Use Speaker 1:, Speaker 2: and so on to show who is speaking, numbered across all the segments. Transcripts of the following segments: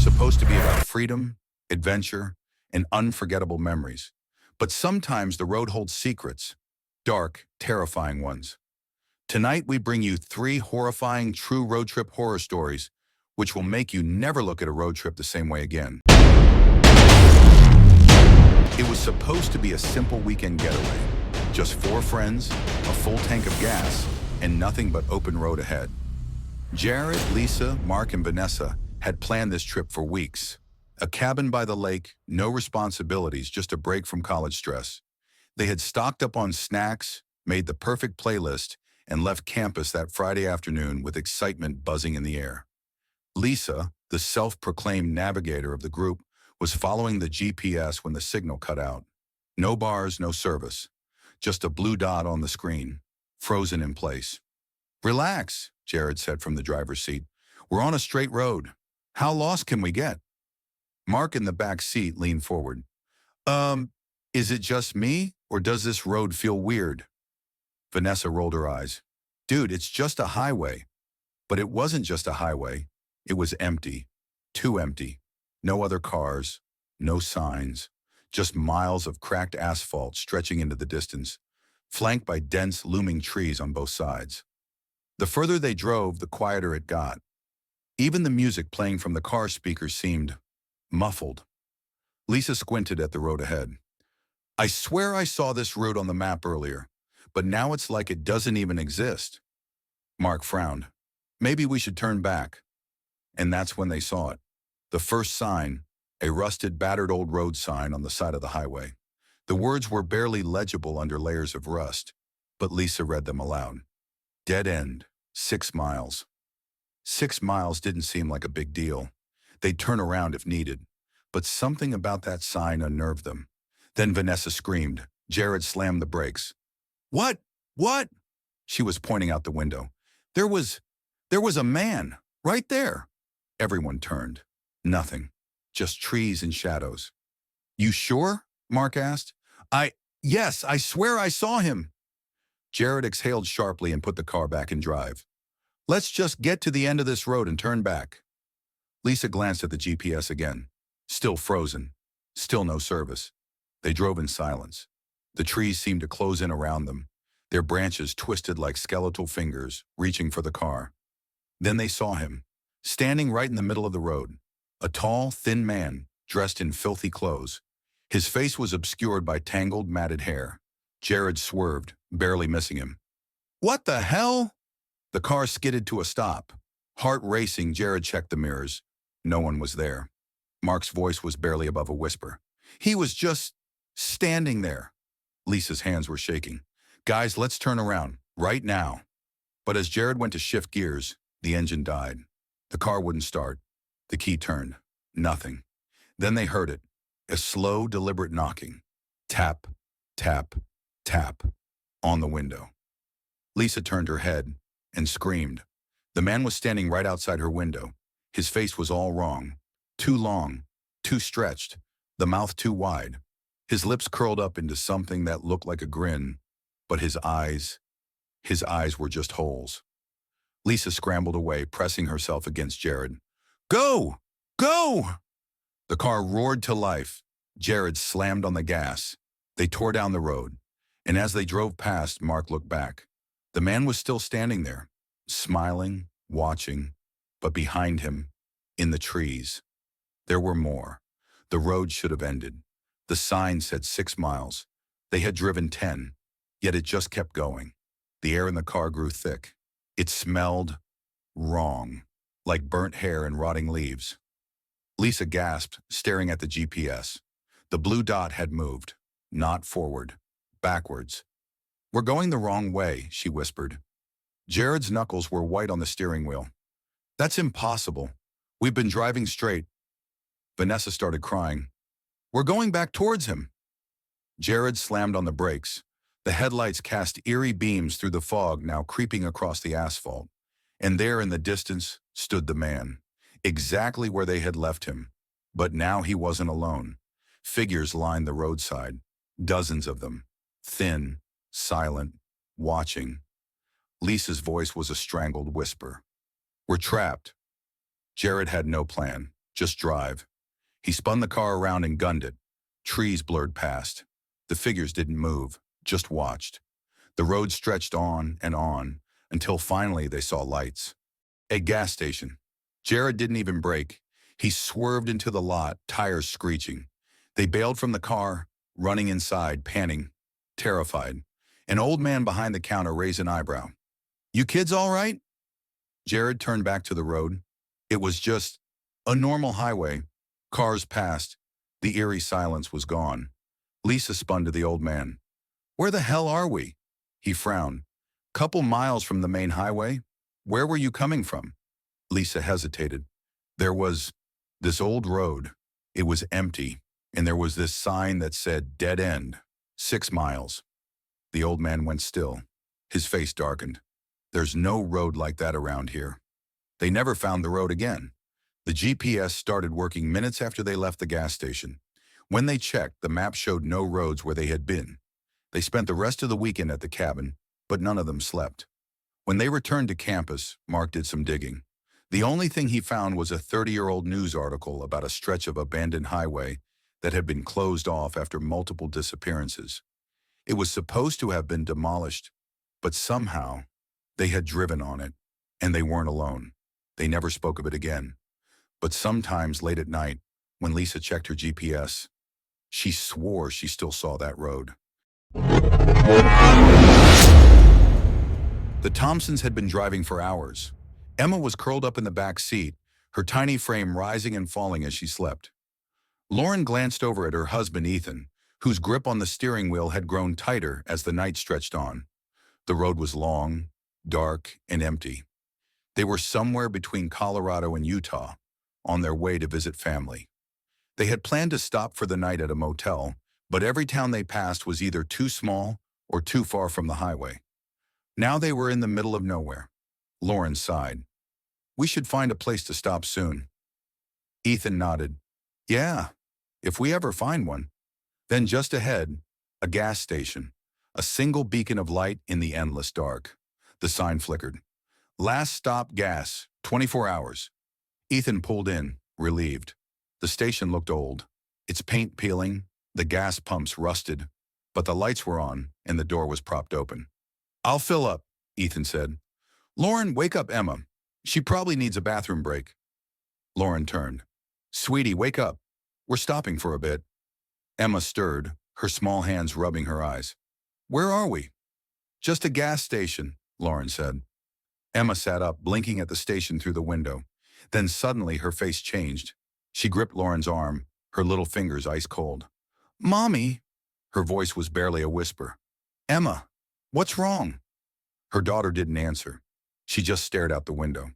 Speaker 1: supposed to be about freedom, adventure, and unforgettable memories. But sometimes the road holds secrets, dark, terrifying ones. Tonight, we bring you three horrifying true road trip horror stories, which will make you never look at a road trip the same way again. It was supposed to be a simple weekend getaway. Just four friends, a full tank of gas, and nothing but open road ahead. Jared, Lisa, Mark, and Vanessa had planned this trip for weeks. A cabin by the lake, no responsibilities, just a break from college stress. They had stocked up on snacks, made the perfect playlist, and left campus that Friday afternoon with excitement buzzing in the air. Lisa, the self-proclaimed navigator of the group, was following the GPS when the signal cut out. No bars, no service. Just a blue dot on the screen, frozen in place. "Relax," Jared said from the driver's seat. "We're on a straight road. How lost can we get?" Mark in the back seat leaned forward. Is it just me, or does this road feel weird?" Vanessa rolled her eyes. "Dude, it's just a highway." But it wasn't just a highway. It was empty. Too empty. No other cars, no signs, just miles of cracked asphalt stretching into the distance, flanked by dense, looming trees on both sides. The further they drove, the quieter it got. Even the music playing from the car speakers seemed muffled. Lisa squinted at the road ahead. "I swear I saw this route on the map earlier, but now it's like it doesn't even exist." Mark frowned. "Maybe we should turn back." And that's when they saw it. The first sign, a rusted, battered old road sign on the side of the highway. The words were barely legible under layers of rust, but Lisa read them aloud. "Dead end, 6 miles." 6 miles didn't seem like a big deal. They'd turn around if needed, but something about that sign unnerved them. Then Vanessa screamed. Jared slammed the brakes. "What? What?" She was pointing out the window. There was a man, right there." Everyone turned. Nothing. Just trees and shadows. "You sure?" Mark asked. Yes, I swear I saw him." Jared exhaled sharply and put the car back in drive. "Let's just get to the end of this road and turn back." Lisa glanced at the GPS again. Still frozen. Still no service. They drove in silence. The trees seemed to close in around them, their branches twisted like skeletal fingers, reaching for the car. Then they saw him, standing right in the middle of the road. A tall, thin man, dressed in filthy clothes. His face was obscured by tangled, matted hair. Jared swerved, barely missing him. "What the hell?" The car skidded to a stop. Heart racing, Jared checked the mirrors. No one was there. Mark's voice was barely above a whisper. "He was just standing there." Lisa's hands were shaking. "Guys, let's turn around, right now." But as Jared went to shift gears, the engine died. The car wouldn't start. The key turned. Nothing. Then they heard it. A slow, deliberate knocking. Tap, tap, tap. On the window. Lisa turned her head and screamed. The man was standing right outside her window. His face was all wrong. Too long, too stretched, the mouth too wide. His lips curled up into something that looked like a grin, but his eyes were just holes. Lisa scrambled away, pressing herself against Jared. "Go! Go!" The car roared to life. Jared slammed on the gas. They tore down the road, and as they drove past, Mark looked back. The man was still standing there, smiling, watching, but behind him, in the trees, there were more. The road should have ended. The sign said 6 miles. They had driven 10, yet it just kept going. The air in the car grew thick. It smelled wrong, like burnt hair and rotting leaves. Lisa gasped, staring at the GPS. The blue dot had moved, not forward, backwards. "We're going the wrong way," she whispered. Jared's knuckles were white on the steering wheel. "That's impossible. We've been driving straight." Vanessa started crying. "We're going back towards him." Jared slammed on the brakes. The headlights cast eerie beams through the fog now creeping across the asphalt. And there in the distance stood the man, exactly where they had left him. But now he wasn't alone. Figures lined the roadside, dozens of them, thin, silent, watching. Lisa's voice was a strangled whisper. "We're trapped." Jared had no plan. Just drive. He spun the car around and gunned it. Trees blurred past. The figures didn't move, just watched. The road stretched on, until finally they saw lights. A gas station. Jared didn't even brake. He swerved into the lot, tires screeching. They bailed from the car, running inside, panting, terrified. An old man behind the counter raised an eyebrow. "You kids all right?" Jared turned back to the road. It was just a normal highway. Cars passed. The eerie silence was gone. Lisa spun to the old man. "Where the hell are we?" He frowned. "Couple miles from the main highway. Where were you coming from?" Lisa hesitated. There was this old road. It was empty, and there was this sign that said dead end, 6 miles. The old man went still. His face darkened. "There's no road like that around here." They never found the road again. The GPS started working minutes after they left the gas station. When they checked, the map showed no roads where they had been. They spent the rest of the weekend at the cabin, but none of them slept. When they returned to campus, Mark did some digging. The only thing he found was a 30-year-old news article about a stretch of abandoned highway that had been closed off after multiple disappearances. It was supposed to have been demolished, but somehow they had driven on it, and they weren't alone. They never spoke of it again. But sometimes late at night, when Lisa checked her GPS, she swore she still saw that road. The Thompsons had been driving for hours. Emma was curled up in the back seat, her tiny frame rising and falling as she slept. Lauren glanced over at her husband Ethan, whose grip on the steering wheel had grown tighter as the night stretched on. The road was long, dark, and empty. They were somewhere between Colorado and Utah, on their way to visit family. They had planned to stop for the night at a motel, but every town they passed was either too small or too far from the highway. Now they were in the middle of nowhere. Lauren sighed. "We should find a place to stop soon." Ethan nodded. "Yeah, if we ever find one." Then just ahead, a gas station, a single beacon of light in the endless dark. The sign flickered. "Last stop gas, 24 hours. Ethan pulled in, relieved. The station looked old. Its paint peeling, the gas pumps rusted, but the lights were on and the door was propped open. "I'll fill up," Ethan said. "Lauren, wake up Emma. She probably needs a bathroom break." Lauren turned. "Sweetie, wake up. We're stopping for a bit." Emma stirred, her small hands rubbing her eyes. "Where are we?" "Just a gas station," Lauren said. Emma sat up, blinking at the station through the window. Then suddenly her face changed. She gripped Lauren's arm, her little fingers ice cold. "Mommy!" Her voice was barely a whisper. "Emma, what's wrong?" Her daughter didn't answer. She just stared out the window.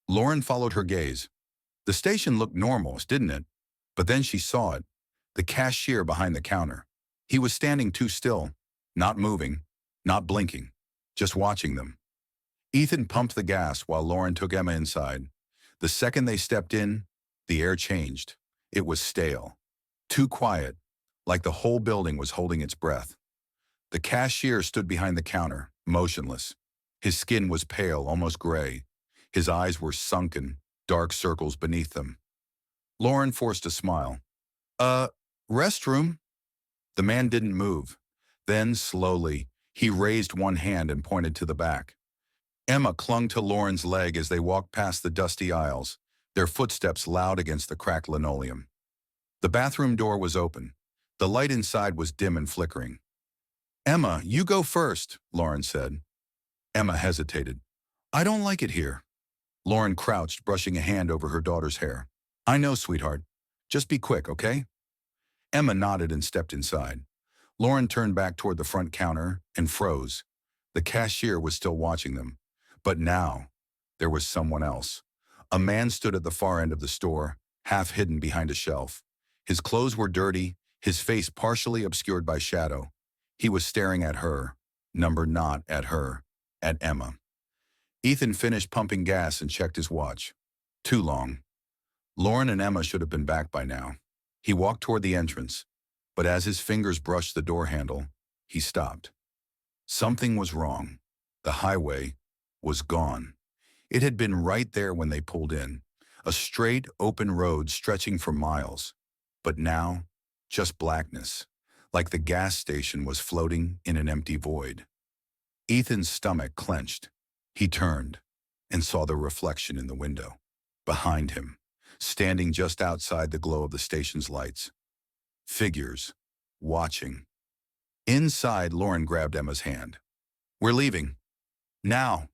Speaker 1: Lauren followed her gaze. The station looked normal, didn't it? But then she saw it. The cashier behind the counter. He was standing too still, not moving, not blinking, just watching them. Ethan pumped the gas while Lauren took Emma inside. The second they stepped in, the air changed. It was stale. Too quiet, like the whole building was holding its breath. The cashier stood behind the counter, motionless. His skin was pale, almost gray. His eyes were sunken, dark circles beneath them. Lauren forced a smile. Restroom?" The man didn't move. Then, slowly, he raised one hand and pointed to the back. Emma clung to Lauren's leg as they walked past the dusty aisles, their footsteps loud against the cracked linoleum. The bathroom door was open. The light inside was dim and flickering. "Emma, you go first," Lauren said. Emma hesitated. "I don't like it here." Lauren crouched, brushing a hand over her daughter's hair. "I know, sweetheart. Just be quick, okay?" Emma nodded and stepped inside. Lauren turned back toward the front counter and froze. The cashier was still watching them. But now, there was someone else. A man stood at the far end of the store, half hidden behind a shelf. His clothes were dirty, his face partially obscured by shadow. He was staring at her, not at her, at Emma. Ethan finished pumping gas and checked his watch. Too long. Lauren and Emma should have been back by now. He walked toward the entrance, but as his fingers brushed the door handle, he stopped. Something was wrong. The highway was gone. It had been right there when they pulled in, A straight, open road stretching for miles. But now, just blackness, like the gas station was floating in an empty void. Ethan's stomach clenched. He turned and saw the reflection in the window. Behind him, standing just outside the glow of the station's lights. Figures, watching. Inside, Lauren grabbed Emma's hand. "We're leaving. Now."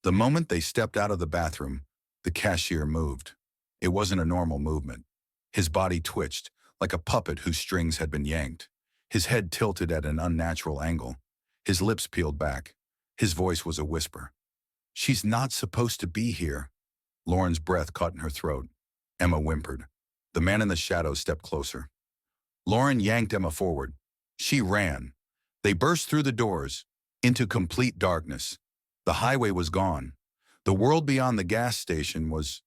Speaker 1: The moment they stepped out of the bathroom, the cashier moved. It wasn't a normal movement. His body twitched, like a puppet whose strings had been yanked. His head tilted at an unnatural angle. His lips peeled back. His voice was a whisper. "She's not supposed to be here." Lauren's breath caught in her throat. Emma whimpered. The man in the shadows stepped closer. Lauren yanked Emma forward. She ran. They burst through the doors, into complete darkness. The highway was gone. The world beyond the gas station was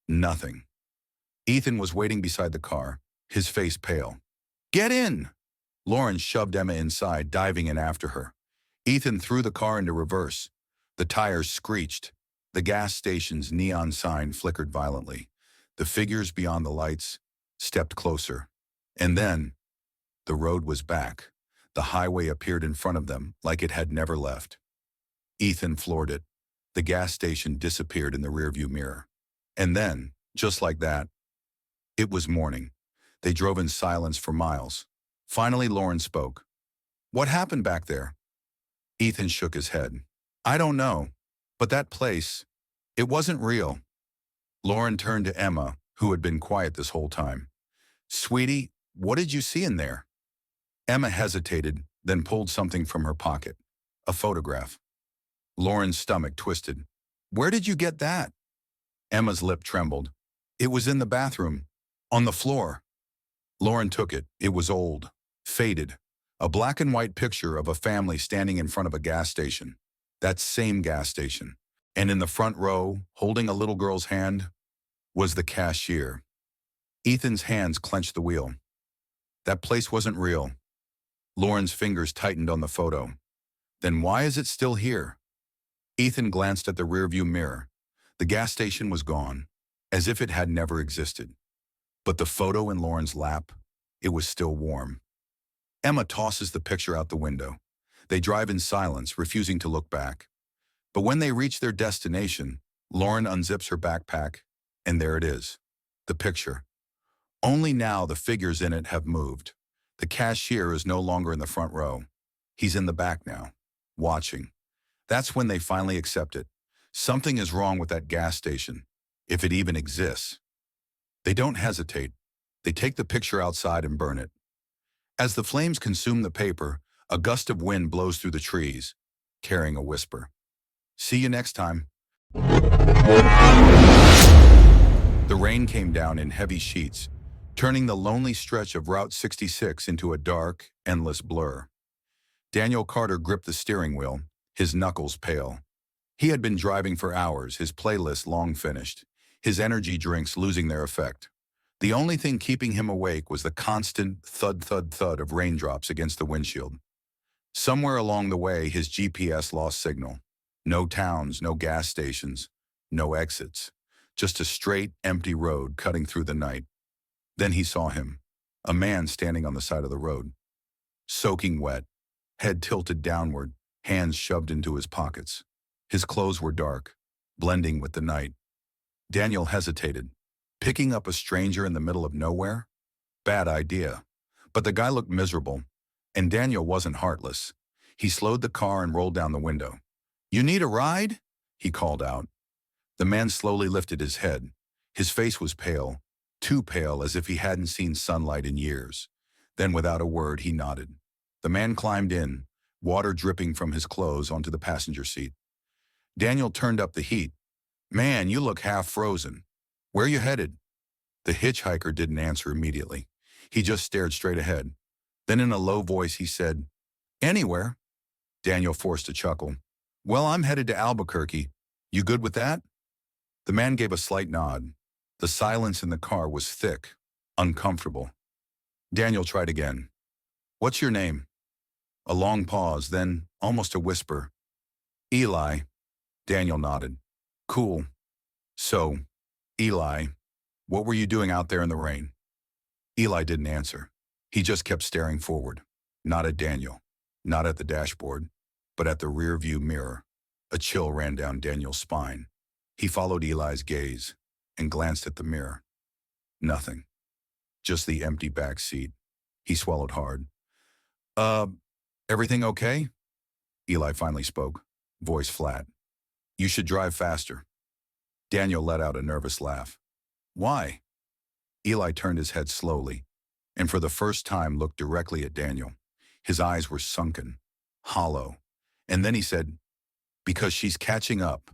Speaker 1: nothing. Ethan was waiting beside the car, his face pale. "Get in!" Lauren shoved Emma inside, diving in after her. Ethan threw the car into reverse. The tires screeched. The gas station's neon sign flickered violently. The figures beyond the lights stepped closer. And then, the road was back. The highway appeared in front of them like it had never left. Ethan floored it. The gas station disappeared in the rearview mirror. And then, just like that, it was morning. They drove in silence for miles. Finally, Lauren spoke. "What happened back there?" Ethan shook his head. "I don't know, but that place, it wasn't real." Lauren turned to Emma, who had been quiet this whole time. "Sweetie, what did you see in there?" Emma hesitated, then pulled something from her pocket. A photograph. Lauren's stomach twisted. "Where did you get that?" Emma's lip trembled. "It was in the bathroom, on the floor." Lauren took it. It was old, faded. A black and white picture of a family standing in front of a gas station. That same gas station. And in the front row, holding a little girl's hand, was the cashier. Ethan's hands clenched the wheel. That place wasn't real. Lauren's fingers tightened on the photo. Then why is it still here? Ethan glanced at the rearview mirror. The gas station was gone, as if it had never existed. But the photo in Lauren's lap, it was still warm. Emma tosses the picture out the window. They drive in silence, refusing to look back. But when they reach their destination, Lauren unzips her backpack, and there it is, the picture. Only now the figures in it have moved. The cashier is no longer in the front row. He's in the back now, watching. That's when they finally accept it. Something is wrong with that gas station, if it even exists. They don't hesitate. They take the picture outside and burn it. As the flames consume the paper, a gust of wind blows through the trees, carrying a whisper. "See you next time." The rain came down in heavy sheets, turning the lonely stretch of Route 66 into a dark, endless blur. Daniel Carter gripped the steering wheel, his knuckles pale. He had been driving for hours, his playlist long finished, his energy drinks losing their effect. The only thing keeping him awake was the constant thud-thud-thud of raindrops against the windshield. Somewhere along the way, his GPS lost signal. No towns, no gas stations, no exits. Just a straight, empty road cutting through the night. Then he saw him, a man standing on the side of the road. Soaking wet, head tilted downward, hands shoved into his pockets. His clothes were dark, blending with the night. Daniel hesitated. Picking up a stranger in the middle of nowhere? Bad idea. But the guy looked miserable, and Daniel wasn't heartless. He slowed the car and rolled down the window. "You need a ride?" he called out. The man slowly lifted his head. His face was pale, too pale as if he hadn't seen sunlight in years. Then without a word, he nodded. The man climbed in, water dripping from his clothes onto the passenger seat. Daniel turned up the heat. "Man, you look half frozen. Where you headed?" The hitchhiker didn't answer immediately. He just stared straight ahead. Then in a low voice he said, "Anywhere." Daniel forced a chuckle. "Well, I'm headed to Albuquerque. You good with that?" The man gave a slight nod. The silence in the car was thick, uncomfortable. Daniel tried again. "What's your name?" A long pause, then almost a whisper. "Eli." Daniel nodded. "Cool. So, Eli, what were you doing out there in the rain? Eli didn't answer. He just kept staring forward, not at Daniel, not at the dashboard, but at the rear view mirror. A chill ran down Daniel's spine. He followed Eli's gaze and glanced at the mirror. Nothing. Just the empty back seat. He swallowed hard. Uh, everything okay? Eli finally spoke, voice flat. You should drive faster. Daniel let out a nervous laugh. Why? Eli turned his head slowly, and for the first time looked directly at Daniel. His eyes were sunken, hollow, and then he said, because she's catching up.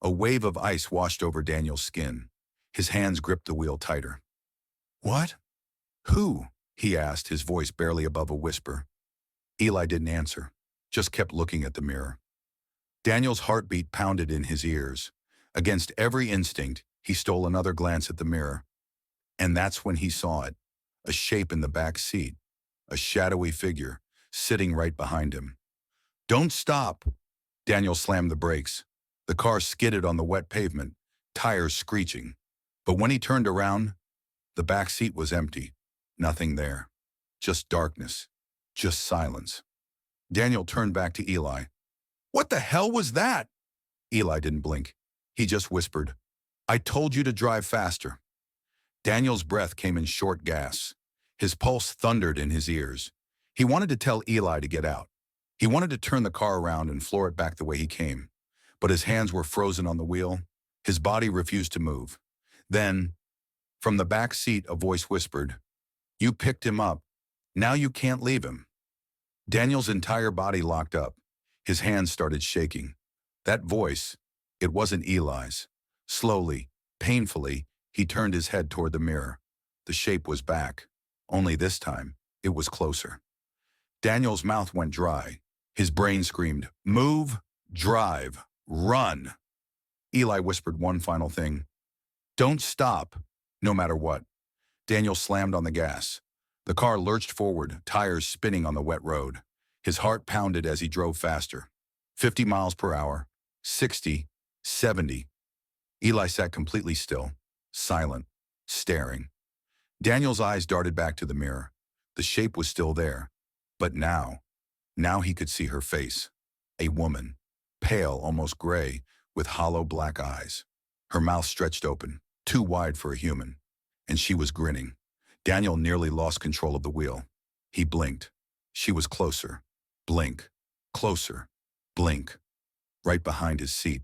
Speaker 1: A wave of ice washed over Daniel's skin. His hands gripped the wheel tighter. What? Who? He asked, his voice barely above a whisper. Eli didn't answer, just kept looking at the mirror. Daniel's heartbeat pounded in his ears. Against every instinct, he stole another glance at the mirror. And that's when he saw it, a shape in the back seat, a shadowy figure, sitting right behind him. Don't stop! Daniel slammed the brakes. The car skidded on the wet pavement, tires screeching. But when he turned around, the back seat was empty. Nothing there. Just darkness. Just silence. Daniel turned back to Eli. What the hell was that? Eli didn't blink. He just whispered, I told you to drive faster. Daniel's breath came in short gasps. His pulse thundered in his ears. He wanted to tell Eli to get out. He wanted to turn the car around and floor it back the way he came. But his hands were frozen on the wheel. His body refused to move. Then, from the back seat, a voice whispered, You picked him up. Now you can't leave him. Daniel's entire body locked up. His hands started shaking. That voice, it wasn't Eli's. Slowly, painfully, he turned his head toward the mirror. The shape was back. Only this time, it was closer. Daniel's mouth went dry. His brain screamed, Move, drive, run. Eli whispered one final thing. Don't stop, no matter what. Daniel slammed on the gas. The car lurched forward, tires spinning on the wet road. His heart pounded as he drove faster. 50 miles per hour, 60, 70. Eli sat completely still, silent, staring. Daniel's eyes darted back to the mirror. The shape was still there. But now he could see her face. A woman, pale, almost gray, with hollow black eyes. Her mouth stretched open, too wide for a human. And she was grinning. Daniel nearly lost control of the wheel. He blinked. She was closer. Blink. Closer. Blink. Right behind his seat.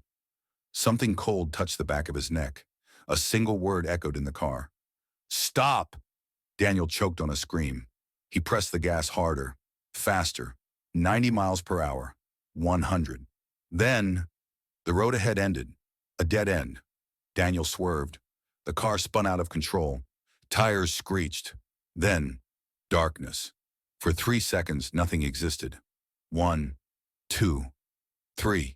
Speaker 1: Something cold touched the back of his neck. A single word echoed in the car. Stop! Daniel choked on a scream. He pressed the gas harder, faster, 90 miles per hour, 100. Then, the road ahead ended, a dead end. Daniel swerved. The car spun out of control. Tires screeched. Then, darkness. For 3 seconds, nothing existed. 1, 2, 3.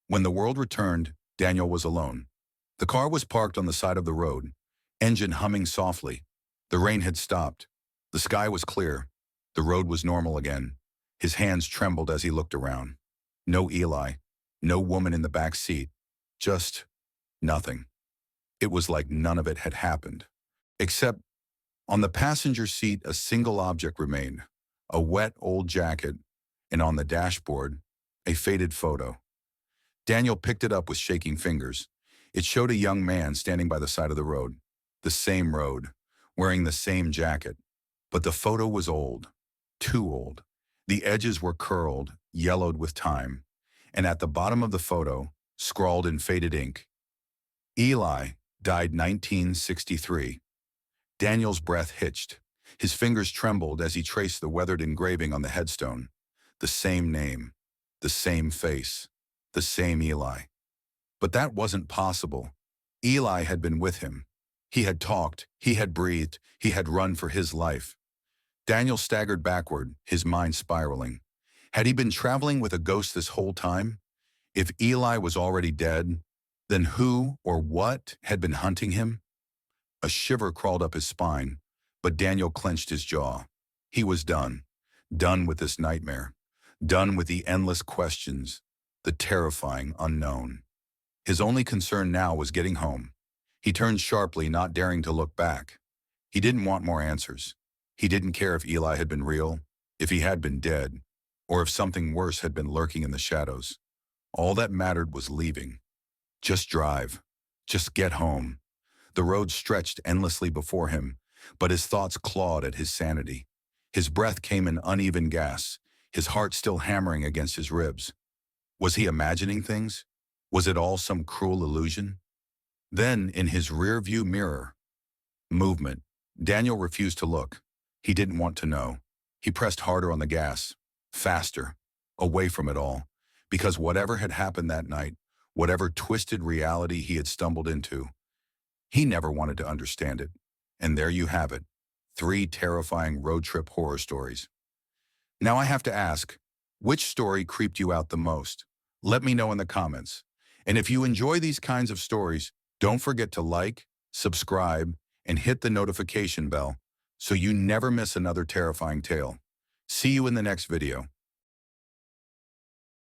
Speaker 1: When the world returned, Daniel was alone. The car was parked on the side of the road, engine humming softly. The rain had stopped. The sky was clear. The road was normal again. His hands trembled as he looked around. No Eli, no woman in the back seat. Just nothing. It was like none of it had happened. Except, on the passenger seat, a single object remained. A wet old jacket, and on the dashboard, a faded photo. Daniel picked it up with shaking fingers. It showed a young man standing by the side of the road. The same road, wearing the same jacket. But the photo was old. Too old. The edges were curled, yellowed with time. And at the bottom of the photo, scrawled in faded ink, Eli died 1963. Daniel's breath hitched. His fingers trembled as he traced the weathered engraving on the headstone. The same name, the same face, the same Eli. But that wasn't possible. Eli had been with him. He had talked, he had breathed, he had run for his life. Daniel staggered backward, his mind spiraling. Had he been traveling with a ghost this whole time? If Eli was already dead, then who or what had been hunting him? A shiver crawled up his spine, but Daniel clenched his jaw. He was done. Done with this nightmare. Done with the endless questions, the terrifying unknown. His only concern now was getting home. He turned sharply, not daring to look back. He didn't want more answers. He didn't care if Eli had been real, if he had been dead, or if something worse had been lurking in the shadows. All that mattered was leaving. Just drive. Just get home. The road stretched endlessly before him, but his thoughts clawed at his sanity. His breath came in uneven gasps, his heart still hammering against his ribs. Was he imagining things? Was it all some cruel illusion? Then, in his rear-view mirror, movement. Daniel refused to look. He didn't want to know. He pressed harder on the gas, faster, away from it all, because whatever had happened that night, whatever twisted reality he had stumbled into, he never wanted to understand it. And there you have it, 3 terrifying road trip horror stories. Now I have to ask, which story creeped you out the most? Let me know in the comments. And if you enjoy these kinds of stories, don't forget to like, subscribe, and hit the notification bell so you never miss another terrifying tale. See you in the next video.